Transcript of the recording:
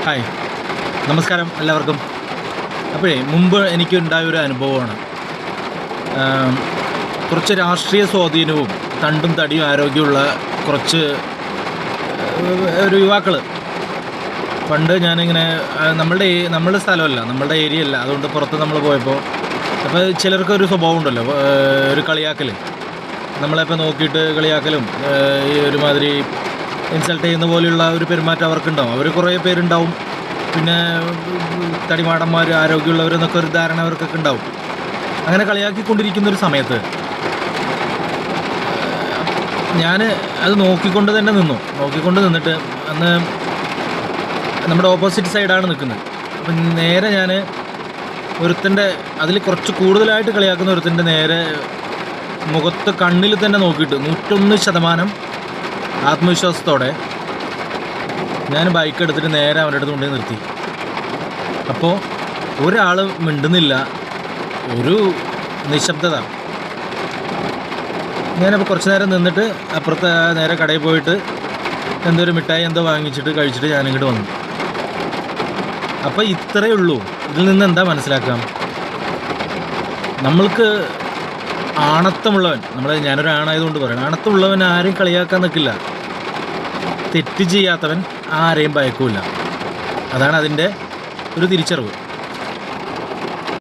Hi, നമസ്കാരം എല്ലാവർക്കും. അപ്പോഴേ മുമ്പ് എനിക്കുണ്ടായൊരു അനുഭവമാണ്. കുറച്ച് രാഷ്ട്രീയ സ്വാധീനവും തണ്ടും തടിയും ആരോഗ്യമുള്ള കുറച്ച് ഒരു യുവാക്കൾ. പണ്ട് ഞാനിങ്ങനെ നമ്മളുടെ സ്ഥലമല്ല, നമ്മളുടെ ഏരിയ അല്ല, അതുകൊണ്ട് പുറത്ത് നമ്മൾ പോയപ്പോൾ അപ്പോൾ ചിലർക്കൊരു സ്വഭാവം ഉണ്ടല്ലോ, ഒരു കളിയാക്കൽ, നമ്മളെപ്പോൾ നോക്കിയിട്ട് കളിയാക്കലും ഈ ഒരുമാതിരി ഇൻസൾട്ട് ചെയ്യുന്ന പോലെയുള്ള ഒരു പെരുമാറ്റം അവർക്കുണ്ടാവും. അവർ കുറേ പേരുണ്ടാവും. പിന്നെ തടിമാടന്മാർ, ആരോഗ്യമുള്ളവരെന്നൊക്കെ ഒരു ധാരണ അവർക്കൊക്കെ ഉണ്ടാവും. അങ്ങനെ കളിയാക്കിക്കൊണ്ടിരിക്കുന്നൊരു സമയത്ത് ഞാൻ അത് നോക്കിക്കൊണ്ട് നിന്നിട്ട് അന്ന് നമ്മുടെ ഓപ്പോസിറ്റ് സൈഡാണ് നിൽക്കുന്നത്. അപ്പം നേരെ ഞാൻ അതിൽ കുറച്ച് കൂടുതലായിട്ട് കളിയാക്കുന്ന ഒരുത്തൻ്റെ നേരെ മുഖത്ത് കണ്ണിൽ തന്നെ നോക്കിയിട്ട് 101% ആത്മവിശ്വാസത്തോടെ ഞാൻ ബൈക്ക് എടുത്തിട്ട് നേരെ അവൻ്റെ അടുത്ത് കൊണ്ടുപോയി നിർത്തി. അപ്പോൾ ഒരാൾ മിണ്ടുന്നില്ല, ഒരു നിശബ്ദത. ഞാനപ്പോൾ കുറച്ച് നേരം നിന്നിട്ട് അപ്പുറത്ത് നേരെ കടയിൽ പോയിട്ട് ഒരു മിഠായി വാങ്ങിച്ചിട്ട് കഴിച്ചിട്ട് ഞാനിങ്ങോട്ട് വന്നു. അപ്പോൾ ഇത്രയേ ഉള്ളൂ. ഇതിൽ നിന്ന് എന്താ മനസ്സിലാക്കാം? നമ്മൾക്ക് ആണത്തമുള്ളവൻ, ഞാനൊരു ആണായതുകൊണ്ട് പറയണം, ആണത്തമുള്ളവൻ ആരെയും കളിയാക്കാൻ നിൽക്കില്ല. തെറ്റ് ചെയ്യാത്തവൻ ആരെയും ഭയക്കില്ല. അതാണ് അതിൻ്റെ ഒരു തിരിച്ചറിവ്.